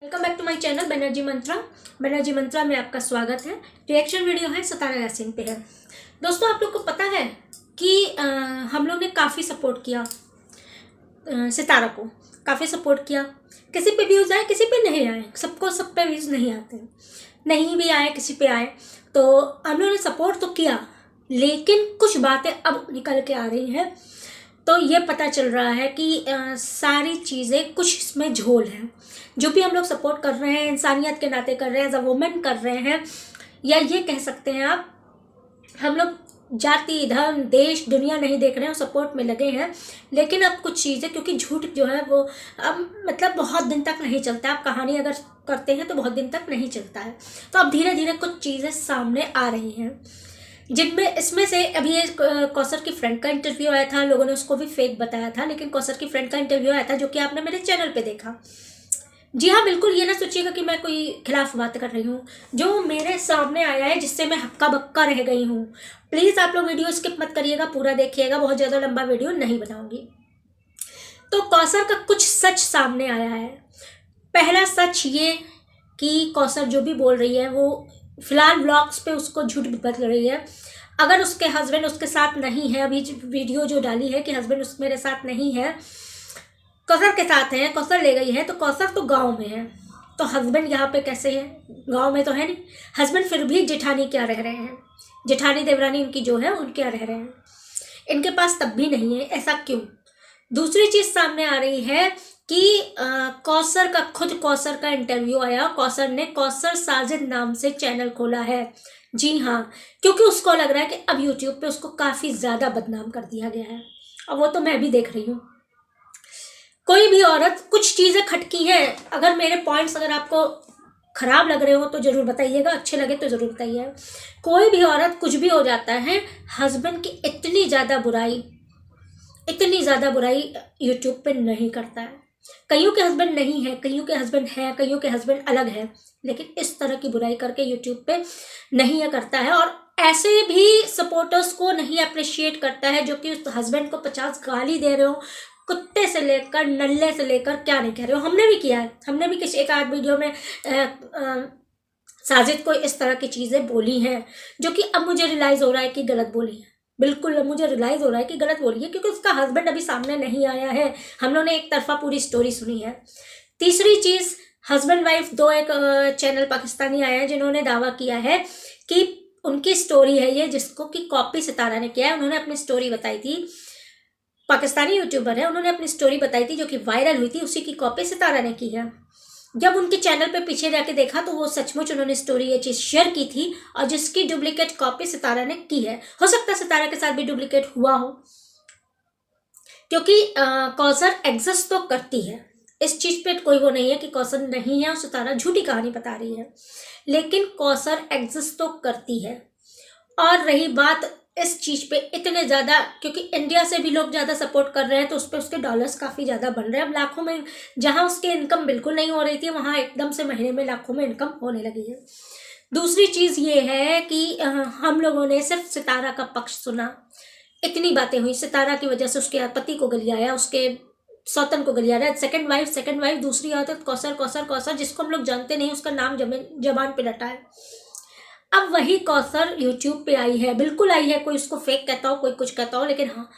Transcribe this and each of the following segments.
Welcome back to my channel Banerjee Mantra. Banerjee Mantra में आपका स्वागत है। रिएक्शन वीडियो है सतारा यासीन पे है। दोस्तों, आप लोग को पता है कि हम लोग ने काफ़ी सपोर्ट किया सितारा को, काफ़ी सपोर्ट किया। किसी पे व्यूज़ आए, किसी पे नहीं आए, सब पे व्यूज़ नहीं आते, नहीं भी आए, किसी पे आए। तो हम लोगों ने सपोर्ट तो किया, लेकिन कुछ बातें अब निकल के आ रही हैं। तो ये पता चल रहा है कि सारी चीज़ें कुछ इसमें झोल है। जो भी हम लोग सपोर्ट कर रहे हैं, इंसानियत के नाते कर रहे हैं, एज अ वुमेन कर रहे हैं, या ये कह सकते हैं आप, हम लोग जाति धर्म देश दुनिया नहीं देख रहे हैं और सपोर्ट में लगे हैं। लेकिन अब कुछ चीज़ें, क्योंकि झूठ जो है वो अब मतलब बहुत दिन तक नहीं चलता है। आप कहानी अगर करते हैं तो बहुत दिन तक नहीं चलता है। तो अब धीरे धीरे कुछ चीज़ें सामने आ रही हैं, जिनमें इसमें से अभी ये कौसर की फ्रेंड का इंटरव्यू आया था। लोगों ने उसको भी फेक बताया था, लेकिन कौसर की फ्रेंड का इंटरव्यू आया था, जो कि आपने मेरे चैनल पे देखा। जी हाँ, बिल्कुल ये ना सोचिएगा कि मैं कोई खिलाफ बात कर रही हूँ। जो मेरे सामने आया है, जिससे मैं हक्का बक्का रह गई हूँ। प्लीज़ आप लोग वीडियो स्किप मत करिएगा, पूरा देखिएगा, बहुत ज़्यादा लंबा वीडियो नहीं बनाऊंगी। तो कौसर का कुछ सच सामने आया है। पहला सच ये कि कौसर जो भी बोल रही है वो फिलहाल व्लॉग्स पे उसको झूठ बता रही है। अगर उसके हस्बैंड उसके साथ नहीं है, अभी वीडियो जो डाली है कि हस्बैंड उस मेरे साथ नहीं है, कौसर के साथ है, कौसर ले गई है, तो कौसर तो गांव में है, तो हस्बैंड यहाँ पे कैसे है? गांव में तो है नहीं हस्बैंड। फिर भी जेठानी क्या रह रहे हैं, जेठानी देवरानी इनकी जो है उनके यहाँ रह रहे हैं, इनके पास तब भी नहीं है। ऐसा क्यों? दूसरी चीज सामने आ रही है कि कौसर का खुद कौसर का इंटरव्यू आया। कौसर ने कौसर साजिद नाम से चैनल खोला है। जी हाँ, क्योंकि उसको लग रहा है कि अब यूट्यूब पे उसको काफ़ी ज़्यादा बदनाम कर दिया गया है, और वो तो मैं भी देख रही हूँ। कोई भी औरत, कुछ चीज़ें खटकी हैं। अगर मेरे पॉइंट्स अगर आपको खराब लग रहे हो तो ज़रूर बताइएगा, अच्छे लगे तो ज़रूर बताइए। कोई भी औरत कुछ भी हो जाता है, हस्बैंड की इतनी ज़्यादा बुराई यूट्यूब पे नहीं करता है। कईयों के हस्बैंड नहीं है, कईयों के हस्बैंड है, कईयों के हस्बैंड अलग है, लेकिन इस तरह की बुराई करके यूट्यूब पे नहीं करता है। और ऐसे भी सपोर्टर्स को नहीं अप्रिशिएट करता है, जो कि उस हस्बैंड को 50 गाली दे रहे हो, कुत्ते से लेकर नल्ले से लेकर क्या नहीं कह रहे हो। हमने भी किया है, हमने भी किसी एक आध वीडियो में साजिद को इस तरह की चीज़ें बोली हैं, जो कि अब मुझे रियलाइज़ हो रहा है कि गलत बोली है। बिल्कुल अब मुझे रियलाइज़ हो रहा है कि गलत बोली है, क्योंकि उसका हस्बैंड अभी सामने नहीं आया है। हम लोगों ने एक तरफा पूरी स्टोरी सुनी है। तीसरी चीज़, हस्बैंड वाइफ दो एक चैनल पाकिस्तानी आए हैं, जिन्होंने दावा किया है कि उनकी स्टोरी है ये, जिसको कि कॉपी सितारा ने किया है। उन्होंने अपनी स्टोरी बताई थी, पाकिस्तानी यूट्यूबर है, उन्होंने अपनी स्टोरी बताई थी जो कि वायरल हुई थी, उसी की कॉपी सितारा ने की है। जब उनके चैनल पे पीछे जाके देखा तो वो सचमुच उन्होंने स्टोरी ये चीज़ शेयर की थी, और जिसकी डुप्लीकेट कॉपी सितारा ने की है। हो सकता है सितारा के साथ भी डुप्लीकेट हुआ हो, क्योंकि कौसर एग्जिस्ट तो करती है, इस चीज़ पे कोई वो नहीं है कि कौसर नहीं है और सितारा झूठी कहानी बता रही है, लेकिन कौसर एग्जिस्ट तो करती है। और रही बात इस चीज़ पे इतने ज़्यादा, क्योंकि इंडिया से भी लोग ज़्यादा सपोर्ट कर रहे हैं, तो उस पर उसके डॉलर्स काफ़ी ज़्यादा बन रहे हैं। अब लाखों में, जहाँ उसके इनकम बिल्कुल नहीं हो रही थी, वहाँ एकदम से महीने में लाखों में इनकम होने लगी है। दूसरी चीज़ ये है कि हम लोगों ने सिर्फ सितारा का पक्ष सुना। इतनी बातें हुई, सितारा की वजह से उसके पति को गलियाया, उसके सौतन को गलियाया, सेकंड वाइफ दूसरी औरत कौसर कौसर कौसर, जिसको हम लोग जानते नहीं, उसका नाम जबान पे रटा है। अब वही कौसर यूट्यूब पे आई है, बिल्कुल आई है। कोई उसको फेक कहता हो, कोई कुछ कहता हो, लेकिन हाँ,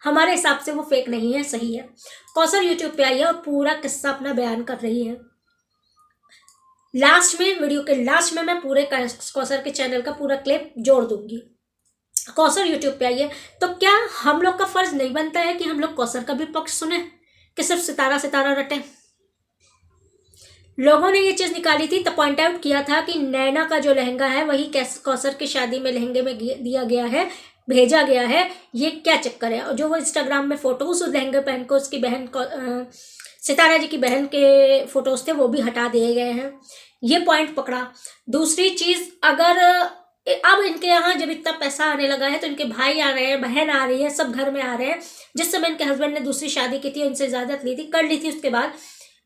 हमारे हिसाब से वो फेक नहीं है, सही है। कौसर यूट्यूब पे आई है और पूरा किस्सा अपना बयान कर रही है। लास्ट में, वीडियो के लास्ट में मैं पूरे कौसर के चैनल का पूरा क्लिप जोड़ दूंगी। कौसर यूट्यूब पे आई है, तो क्या हम लोग का फर्ज नहीं बनता है कि हम लोग कौसर का भी पक्ष सुने, कि सिर्फ सितारा सितारा रटे? लोगों ने ये चीज़ निकाली थी, तो पॉइंट आउट किया था कि नैना का जो लहंगा है वही कौसर की शादी में लहंगे में दिया गया है, भेजा गया है। ये क्या चक्कर है? और जो वो इंस्टाग्राम में फोटोज उस लहंगे पहन को उसकी बहन को सितारा जी की बहन के फोटोज थे, वो भी हटा दिए गए हैं। ये पॉइंट पकड़ा। दूसरी चीज़, अगर अब इनके यहाँ जब इतना पैसा आने लगा है, तो इनके भाई आ रहे हैं, बहन आ रही है, सब घर में आ रहे हैं। जिस समय इनके हस्बैंड ने दूसरी शादी की थी, उनसे इजाज़त ली थी, कर ली थी, उसके बाद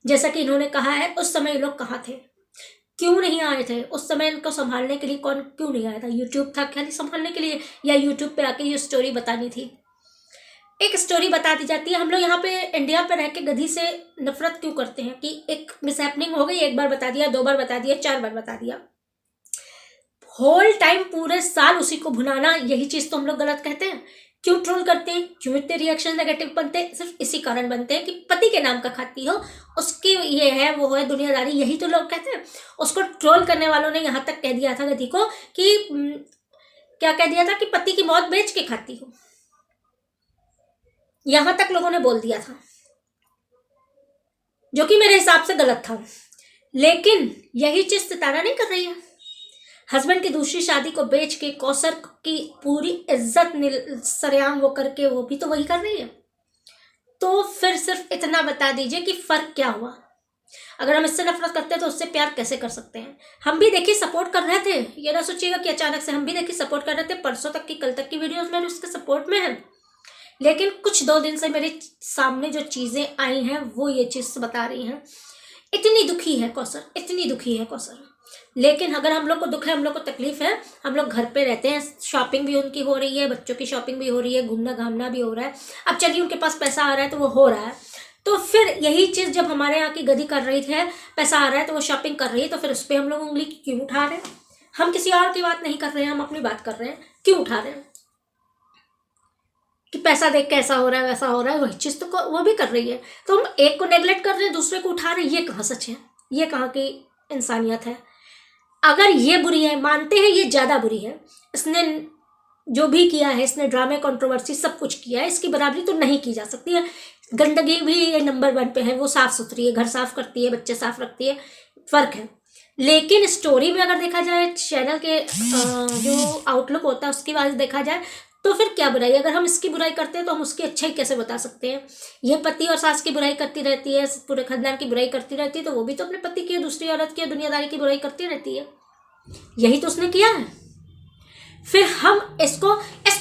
जैसा कि इन्होंने कहा है, उस समय ये लोग कहाँ थे, क्यों नहीं आए थे? उस समय इनको संभालने के लिए कौन क्यों नहीं आया था? यूट्यूब था खाली संभालने के लिए, या यूट्यूब पे आके ये स्टोरी बतानी थी? एक स्टोरी बता दी जाती है। हम लोग यहाँ पे इंडिया पे रह के गधी से नफरत क्यों करते हैं कि एक मिसहैपनिंग हो गई, एक बार बता दिया, 2 बार बता दिया, 4 बार बता दिया, होल टाइम पूरे साल उसी को भुनाना, यही चीज तो हम लोग गलत कहते हैं। क्यों ट्रोल करते हैं, क्यों इतने रिएक्शन नेगेटिव बनते हैं? सिर्फ इसी कारण बनते हैं कि पति के नाम का खाती हो, उसकी ये है वो है दुनियादारी, यही तो लोग कहते हैं। उसको ट्रोल करने वालों ने यहाँ तक कह दिया था गधी को कि क्या कह दिया था कि पति की मौत बेच के खाती हो, यहां तक लोगों ने बोल दिया था, जो कि मेरे हिसाब से गलत था। लेकिन यही चीज सितारा नहीं कर रही है। हस्बैंड की दूसरी शादी को बेच के कौसर की पूरी इज्जत सरेआम वो करके वो भी तो वही कर रही है। तो फिर सिर्फ इतना बता दीजिए कि फर्क क्या हुआ। अगर हम इससे नफरत करते हैं तो उससे प्यार कैसे कर सकते हैं? हम भी देखिए सपोर्ट कर रहे थे, ये ना सोचिएगा कि अचानक से, हम भी देखिए सपोर्ट कर रहे थे। परसों तक की, कल तक की वीडियोस मेरे उसके सपोर्ट में है। लेकिन कुछ 2 दिन से मेरे सामने जो चीजें आई हैं वो ये चीज बता रही हैं। इतनी दुखी है कौसर, इतनी दुखी है कौसर। लेकिन अगर हम लोग को दुख है, हम लोग को तकलीफ है, हम लोग घर पे रहते हैं, शॉपिंग भी उनकी हो रही है, बच्चों की शॉपिंग भी हो रही है, घूमना घामना भी हो रहा है। अब चलिए उनके पास पैसा आ रहा है तो वो हो रहा है, तो फिर यही चीज जब हमारे यहाँ की गधी कर रही है, पैसा आ रहा है तो वो शॉपिंग कर रही है, तो फिर उस पर हम लोग उंगली क्यों उठा रहे हैं? हम किसी और की बात नहीं कर रहे हैं, हम अपनी बात कर रहे हैं। क्यों उठा रहे हैं कि पैसा देख के ऐसा हो रहा है वैसा हो रहा है? वही चीज तो वो भी कर रही है, तो हम एक को नेगलेक्ट कर रहे हैं, दूसरे को उठा रहे हैं। ये कहाँ सच है, ये कहाँ की इंसानियत है? अगर ये बुरी है, मानते हैं ये ज्यादा बुरी है, इसने जो भी किया है, इसने ड्रामे, कंट्रोवर्सी सब कुछ किया है, इसकी बराबरी तो नहीं की जा सकती है। गंदगी भी ये नंबर 1 पे है, वो साफ सुथरी है, घर साफ करती है, बच्चे साफ रखती है, फर्क है। लेकिन स्टोरी में अगर देखा जाए, चैनल के जो आउटलुक होता है उसकी वजह से देखा जाए, तो फिर क्या बुराई? अगर हम इसकी बुराई करते हैं तो हम उसकी अच्छाई कैसे बता सकते हैं? ये पति और सास की बुराई करती रहती है, पूरे खानदान की बुराई करती रहती है, तो वो भी तो अपने पति की, दूसरी औरत की, दुनियादारी की बुराई करती रहती है। यही तो उसने किया है। फिर हम इसको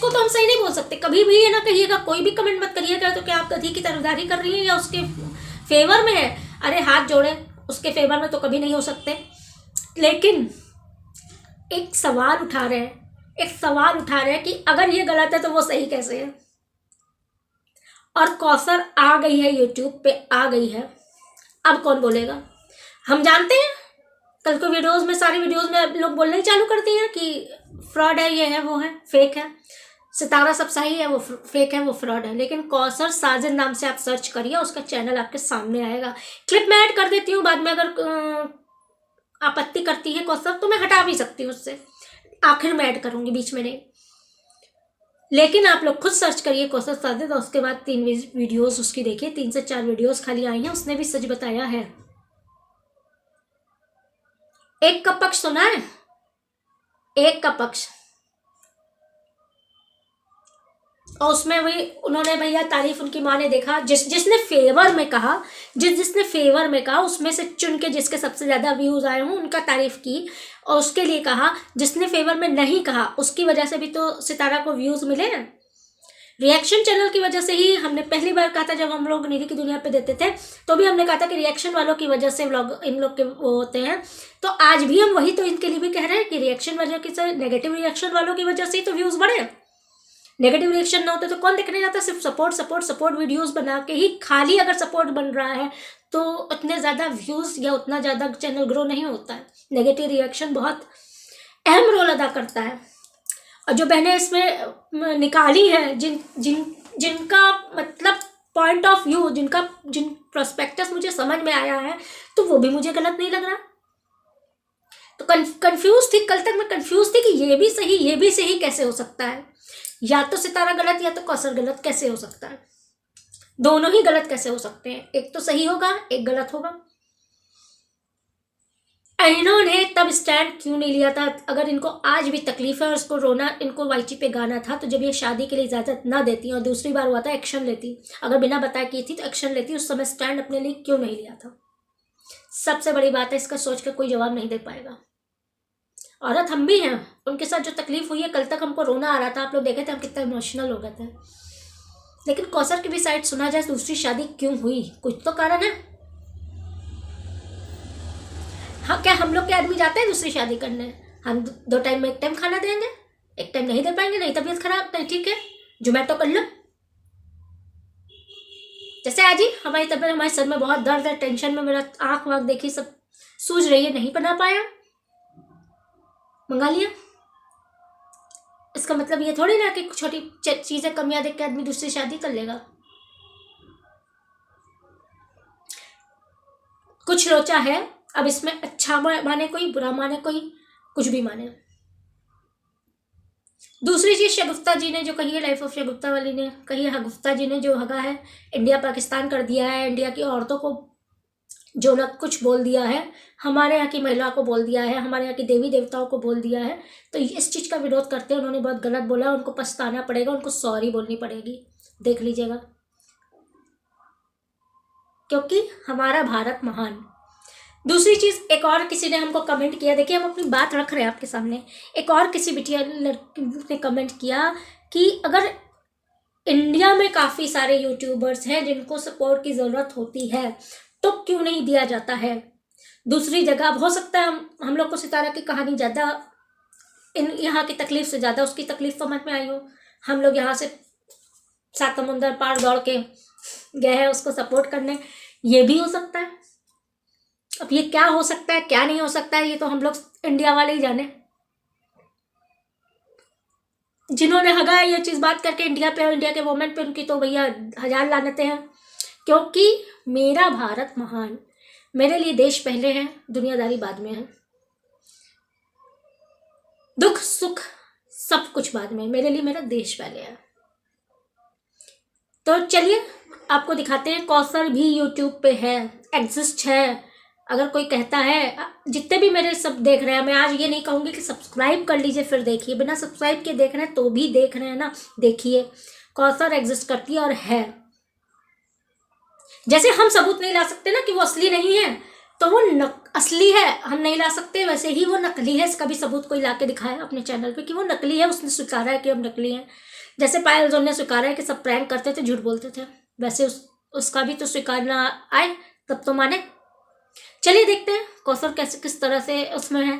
तो हम सही नहीं बोल सकते। कभी भी ये ना कहिएगा, कोई भी कमेंट मत करिएगा तो क्या आप गधी की तरफदारी कर रही हैं या उसके फेवर में है। अरे हाथ जोड़े, उसके फेवर में तो कभी नहीं हो सकते। लेकिन एक सवाल उठा रहे हैं कि अगर ये गलत है तो वो सही कैसे है? और कौसर आ गई है, यूट्यूब पे आ गई है, अब कौन बोलेगा? हम जानते हैं, कल को वीडियोस में, सारी वीडियोस में लोग बोलना ही चालू करती हैं कि फ्रॉड है, ये है, वो है, फेक है। सितारा सब सही है, वो फेक है, वो फ्रॉड है। लेकिन कौसर साजिद नाम से आप सर्च करिए, उसका चैनल आपके सामने आएगा। क्लिप मैं ऐड कर देती हूँ, बाद में अगर आपत्ति करती है कौसर तो मैं हटा भी सकती हूँ उससे, आखिर में ऐड करूंगी, बीच में नहीं। लेकिन आप लोग खुद सर्च करिए कौसर साजिद, और उसके बाद 3 वीडियोस उसकी देखिए, 3 से 4 वीडियोस खाली आई हैं, उसने भी सच बताया है। एक का पक्ष सुना है, एक का पक्ष, और उसमें भी उन्होंने भैया तारीफ उनकी माँ ने देखा, जिसने फेवर में कहा, जिसने फेवर में कहा उसमें से चुन के जिसके सबसे ज्यादा व्यूज आए हों उनका तारीफ की, और उसके लिए कहा। जिसने फेवर में नहीं कहा उसकी वजह से भी तो सितारा को व्यूज मिले हैं। रिएक्शन चैनल की वजह से ही हमने पहली बार कहा था, जब हम लोग निधि की दुनिया पे देते थे तो भी हमने कहा था कि रिएक्शन वालों की वजह से व्लॉग इन लोग के वो होते हैं। तो आज भी हम वही तो इनके लिए भी कह रहे हैं कि रिएक्शन वजह की से, नेगेटिव रिएक्शन वालों की वजह से ही तो व्यूज बढ़े। नेगेटिव रिएक्शन ना होते तो कौन देखने जाता? सिर्फ सपोर्ट वीडियोस बना के ही खाली अगर सपोर्ट बन रहा है तो उतने ज़्यादा व्यूज़ या उतना ज़्यादा चैनल ग्रो नहीं होता है। नेगेटिव रिएक्शन बहुत अहम रोल अदा करता है। और जो बहनें इसमें निकाली हैं, जिनका मतलब पॉइंट ऑफ व्यू, जिन प्रोस्पेक्टस मुझे समझ में आया है, तो वो भी मुझे गलत नहीं लग रहा। तो कंफ्यूज थी, कल तक मैं कंफ्यूज थी कि ये भी सही कैसे हो सकता है? या तो सितारा गलत या तो कौसर गलत, कैसे हो सकता है? दोनों ही गलत कैसे हो सकते हैं? एक तो सही होगा, एक गलत होगा। इन्होंने तब स्टैंड क्यों नहीं लिया था? अगर इनको आज भी तकलीफ है और इसको रोना, इनको वाईटी पे गाना था, तो जब ये शादी के लिए इजाजत ना देती और दूसरी बार हुआ था एक्शन लेती, अगर बिना बताए की थी तो एक्शन लेती, उस समय स्टैंड अपने लिए क्यों नहीं लिया था? सबसे बड़ी बात है, इसका सोच कर कोई जवाब नहीं दे पाएगा। औरत हम भी हैं, उनके साथ जो तकलीफ हुई है, कल तक हमको रोना आ रहा था, आप लोग देखे थे हम कितना इमोशनल हो गए थे। लेकिन कौसर की भी साइड सुना जाए, दूसरी शादी क्यों हुई? कुछ तो कारण है। हाँ, क्या हम लोग के आदमी जाते हैं दूसरी शादी करने? हम 2 टाइम में 1 टाइम खाना देंगे, 1 टाइम नहीं दे पाएंगे, नहीं तबीयत खराब, नहीं ठीक है, जोमेटो कर लो। जैसे आज ही हमारी तबीयत, हमारे सर में बहुत दर्द है, टेंशन में, मेरा आँख वाँख देखी सब सूज रही है, नहीं बना पाया, मंगा लिया। इसका मतलब ये थोड़ी ना कि छोटी चीज़ें कमियां देख के आदमी दूसरी शादी कर लेगा। कुछ लोचा है, अब इसमें अच्छा माने कोई, बुरा माने कोई, कुछ भी माने। दूसरी चीज शगुफ्ता जी ने जो कही है, लाइफ ऑफ शगुफ्ता वाली ने कही है, गुफ्ता जी ने जो हगा है, इंडिया पाकिस्तान कर दिया है, इंडिया की औरतों को जो न कुछ बोल दिया है, हमारे यहाँ की महिला को बोल दिया है, हमारे यहाँ की देवी देवताओं को बोल दिया है, तो इस चीज़ का विरोध करते हैं। उन्होंने बहुत गलत बोला, उनको पछताना पड़ेगा, उनको सॉरी बोलनी पड़ेगी, देख लीजिएगा, क्योंकि हमारा भारत महान। दूसरी चीज़, एक और किसी ने हमको कमेंट किया, देखिए हम अपनी बात रख रहे हैं आपके सामने। एक और किसी बिटिया लड़की ने कमेंट किया कि अगर इंडिया में काफ़ी सारे यूट्यूबर्स हैं जिनको सपोर्ट की ज़रूरत होती है, तो क्यों नहीं दिया जाता है दूसरी जगह। अब हो सकता है हम लोग को सितारा की कहानी ज़्यादा, यहाँ की तकलीफ से ज़्यादा उसकी तकलीफ समझ में आई हो। हम लोग यहाँ से 7 समुंदर पार दौड़ के गए हैं उसको सपोर्ट करने, ये भी हो सकता है। अब ये क्या हो सकता है, क्या नहीं हो सकता है, ये तो हम लोग इंडिया वाले ही जाने। जिन्होंने हगा है ये चीज़ बात करके इंडिया पे और इंडिया के वोमेन पे, उनकी तो भैया 1000 लानतें हैं, क्योंकि मेरा भारत महान, मेरे लिए देश पहले है, दुनियादारी बाद में है, दुख सुख सब कुछ बाद में, मेरे लिए मेरा देश पहले है। तो चलिए आपको दिखाते हैं, कौसर भी यूट्यूब पे है, एग्जिस्ट है। अगर कोई कहता है, जितने भी मेरे सब देख रहे हैं, मैं आज ये नहीं कहूँगी कि सब्सक्राइब कर लीजिए फिर देखिए, बिना सब्सक्राइब के देख रहे हैं तो भी देख रहे हैं ना, देखिए कौसर एग्जिस्ट करती है और है। जैसे हम सबूत नहीं ला सकते ना कि वो असली नहीं है, तो वो असली है हम नहीं ला सकते, वैसे ही वो नकली है, इसका भी सबूत कोई ला के दिखाए अपने चैनल पे कि वो नकली है, उसने स्वीकारा है कि हम नकली हैं। जैसे पायल जोन ने स्वीकारा है कि सब प्रैंक करते थे, झूठ बोलते थे, वैसे उसका भी तो स्वीकारना आए तब तो माने। चलिए देखते हैं कौसर कैसे किस तरह से उसमें है।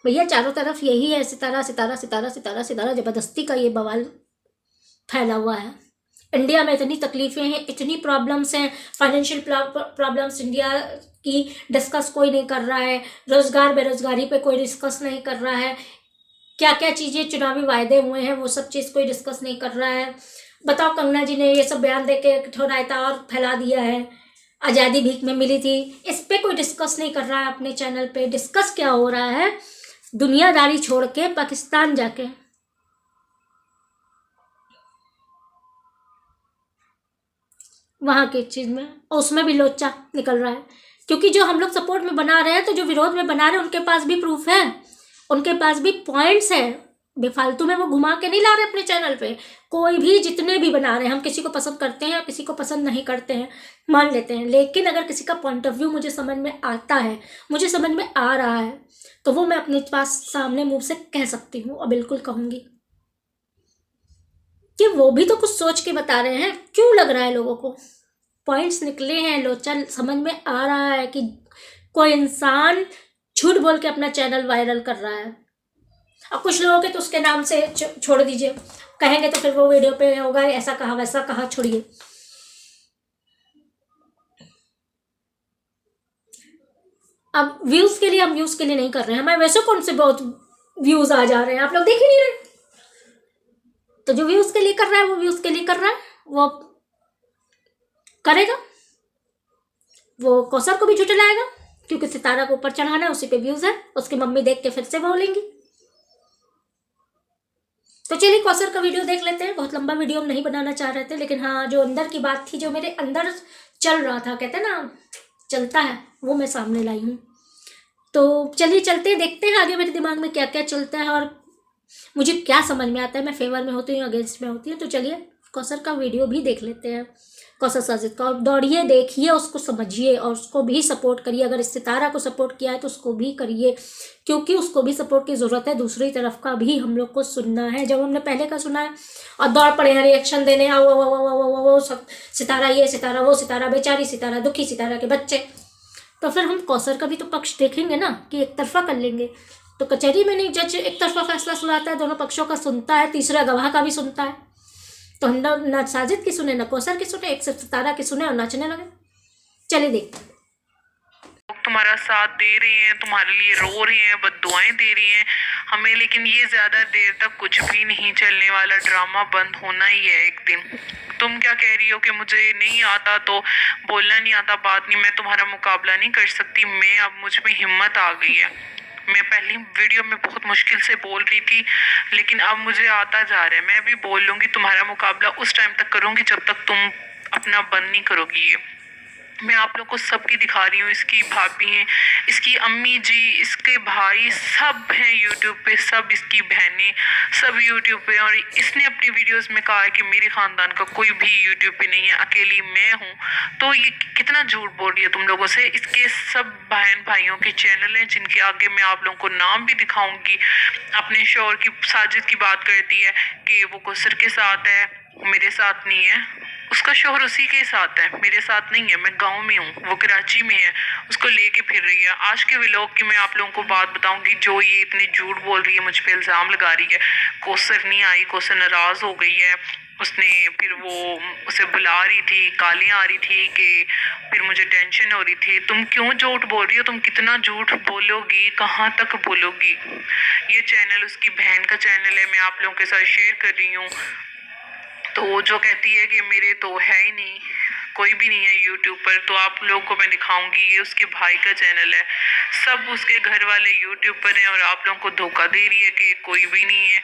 भैया चारों तरफ यही है, सितारा सितारा सितारा सितारा सितारा, जबरदस्ती का ये बवाल फैला हुआ है। इंडिया में इतनी तकलीफें हैं, इतनी प्रॉब्लम्स हैं, फाइनेंशियल प्रॉब्लम्स इंडिया की डिस्कस कोई नहीं कर रहा है, रोजगार बेरोजगारी पे कोई डिस्कस नहीं कर रहा है, क्या क्या चीज़ें चुनावी वायदे हुए हैं वो सब चीज़ कोई डिस्कस नहीं कर रहा है। बताओ, कंगना जी ने ये सब बयान दे के रायता और फैला दिया है, आज़ादी भीख में मिली थी, इस पे कोई डिस्कस नहीं कर रहा है अपने चैनल पे। डिस्कस क्या हो रहा है, दुनियादारी छोड़ के पाकिस्तान जाके वहाँ की चीज़ में, और उसमें भी लोचा निकल रहा है, क्योंकि जो हम लोग सपोर्ट में बना रहे हैं तो जो विरोध में बना रहे हैं उनके पास भी प्रूफ है, उनके पास भी पॉइंट्स हैं, बेफालतू में वो घुमा के नहीं ला रहे अपने चैनल पे। कोई भी जितने भी बना रहे हैं, हम किसी को पसंद करते हैं, किसी को पसंद नहीं करते हैं, मान लेते हैं, लेकिन अगर किसी का पॉइंट ऑफ व्यू मुझे समझ में आता है, मुझे समझ में आ रहा है, तो वो मैं अपने पास सामने मुंह से कह सकती हूँ, और बिल्कुल कहूँगी कि वो भी तो कुछ सोच के बता रहे हैं। क्यों लग रहा है लोगों को, पॉइंट्स निकले हैं, लोचा समझ में आ रहा है कि कोई इंसान झूठ बोल के अपना चैनल वायरल कर रहा है। और कुछ लोगों के तो उसके नाम से छोड़ दीजिए, कहेंगे तो फिर वो वीडियो पे होगा ऐसा कहा वैसा कहा, छोड़िए। अब व्यूज के लिए, हम व्यूज के लिए नहीं कर रहे हैं, हमारे वैसे कौन से बहुत व्यूज आ जा रहे हैं, आप लोग देख ही नहीं रहे। तो जो व्यूज के लिए कर रहा है वो व्यूज के लिए कर रहा है, वो करेगा, वो कौसर को भी झुठलाएगा, क्योंकि सितारा को ऊपर चढ़ाना है, उसी पे व्यूज है, उसकी मम्मी देख के फिर से बोलेंगी। तो चलिए कौसर का वीडियो देख लेते हैं। बहुत लंबा वीडियो हम नहीं बनाना चाह रहे थे, लेकिन हाँ, जो अंदर की बात थी, जो मेरे अंदर चल रहा था, कहते हैं ना चलता है, वो मैं सामने लाई हूँ। तो चलिए चलते हैं, देखते हैं आगे मेरे दिमाग में क्या क्या चलता है और मुझे क्या समझ में आता है, मैं फेवर में होती हूँ, अगेंस्ट में होती हूँ। तो चलिए कौसर का वीडियो भी देख लेते हैं, कौसर साजिद का, और दौड़िए, देखिए, उसको समझिए और उसको भी सपोर्ट करिए। अगर इस सितारा को सपोर्ट किया है तो उसको भी करिए, क्योंकि उसको भी सपोर्ट की ज़रूरत है। दूसरी तरफ का भी हम लोग को सुनना है, जब हमने पहले का सुना है और दौड़ पड़े हैं रिएक्शन देने, आओ वो वो वो वो वो सब, सितारा ये, सितारा वो, सितारा बेचारी, सितारा दुखी, सितारा के बच्चे, तो फिर हम कौसर का भी तो पक्ष देखेंगे ना, कि एक तरफा कर लेंगे। तो कचहरी में नहीं जज एक तरफा फैसला सुनाता है, दोनों पक्षों का सुनता है, तीसरा गवाह का भी सुनता है। तो हम ना साजिद की सुने, ना कौसर की सुने, एक सिर्फ सितारा की सुने और नाचने लगे। चलिए देखते हैं। तुम्हारा साथ दे रहे हैं, तुम्हारे लिए रो रहे हैं, बद्दुआएं दे रही हैं हमें, लेकिन ये ज्यादा देर तक कुछ भी नहीं चलने वाला। ड्रामा बंद होना ही है एक दिन। तुम क्या कह रही हो कि मुझे नहीं आता तो बोलना नहीं आता, बात नहीं, मैं तुम्हारा मुकाबला नहीं कर सकती। मैं अब मुझ में हिम्मत आ गई है। मैं पहली वीडियो में बहुत मुश्किल से बोल रही थी, लेकिन अब मुझे आता जा रहा है। मैं भी बोल लूँगी, तुम्हारा मुकाबला उस टाइम तक करूँगी जब तक तुम अपना बंद नहीं करोगी। ये मैं आप लोग को सबकी दिखा रही हूँ। इसकी भाभी हैं, इसकी अम्मी जी, इसके भाई सब हैं यूट्यूब पे, सब इसकी बहनें सब यूट्यूब पे। और इसने अपनी वीडियोस में कहा है कि मेरे ख़ानदान का कोई भी यूट्यूब पे नहीं है, अकेली मैं हूँ। तो ये कितना झूठ बोल रही है तुम लोगों से। इसके सब बहन भाइयों के चैनल हैं जिनके आगे मैं आप लोगों को नाम भी दिखाऊंगी। अपने शोहर की, साजिद की बात करती है कि वो कौसर के साथ है, मेरे साथ नहीं है। उसका शोहर उसी के साथ है, मेरे साथ नहीं है। मैं गांव में हूँ, वो कराची में है, उसको लेके फिर रही है। आज के व्लॉग की मैं आप लोगों को बात बताऊंगी जो ये इतनी झूठ बोल रही है, मुझ पे इल्ज़ाम लगा रही है। कौसर नहीं आई, कौसर नाराज़ हो गई है। उसने फिर वो उसे बुला रही थी, गालियाँ आ रही थी कि फिर मुझे टेंशन हो रही थी। तुम क्यों झूठ बोल रही हो? तुम कितना झूठ बोलोगी, कहाँ तक बोलोगी? ये चैनल उसकी बहन का चैनल है, मैं आप लोगों के साथ शेयर कर रही हूँ। तो जो कहती है कि मेरे तो है ही नहीं, कोई भी नहीं है यूट्यूब पर, तो आप लोगों को मैं दिखाऊंगी। ये उसके भाई का चैनल है, सब उसके घर वाले यूट्यूब पर हैं और आप लोगों को धोखा दे रही है कि कोई भी नहीं है।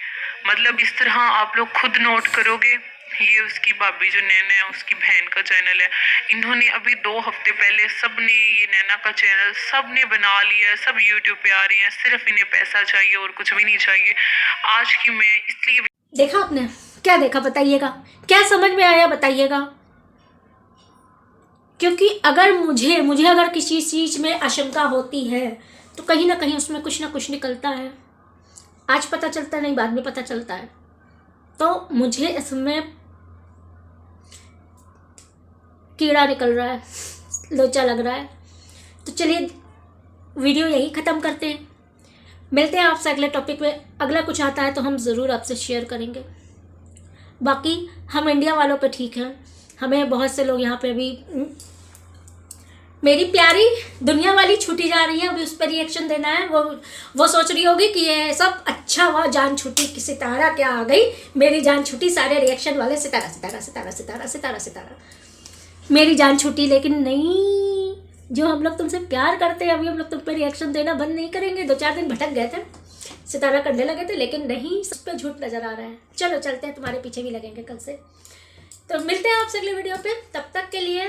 मतलब इस तरह आप लोग खुद नोट करोगे। ये उसकी भाभी जो नैना है, उसकी बहन का चैनल है। इन्होंने अभी 2 हफ्ते पहले सब ने, ये नैना का चैनल सब ने बना लिया, सब यूट्यूब पे आ रही हैं। सिर्फ इन्हें पैसा चाहिए और कुछ भी नहीं चाहिए। आज की मैं इसलिए देखा आपने, क्या देखा बताइएगा, क्या समझ में आया बताइएगा। क्योंकि अगर मुझे अगर किसी चीज़ में आशंका होती है तो कहीं ना कहीं उसमें कुछ ना कुछ निकलता है। आज पता चलता नहीं, बाद में पता चलता है। तो मुझे इसमें कीड़ा निकल रहा है, लोचा लग रहा है। तो चलिए वीडियो यही ख़त्म करते हैं, मिलते हैं आपसे अगले टॉपिक में। अगला कुछ आता है तो हम ज़रूर आपसे शेयर करेंगे। बाकी हम इंडिया वालों पे ठीक हैं, हमें बहुत से लोग यहाँ पे अभी मेरी प्यारी दुनिया वाली छूटी जा रही है, अभी उस पर रिएक्शन देना है। वो सोच रही होगी कि ये सब अच्छा हुआ, जान छूटी कि सितारा क्या आ गई, मेरी जान छूटी, सारे रिएक्शन वाले सितारा सितारा सितारा सितारा सितारा सितारा, मेरी जान छूटी। लेकिन नहीं, जो हम लोग तुमसे प्यार करते हैं अभी हम लोग तुम पे रिएक्शन देना बंद नहीं करेंगे। 2-4 दिन भटक गए थे, सितारा करने लगे थे, लेकिन नहीं, सब पे झूठ नजर आ रहा है। चलो चलते हैं, तुम्हारे पीछे भी लगेंगे कल से। तो मिलते हैं आपसे अगले वीडियो पे, तब तक के लिए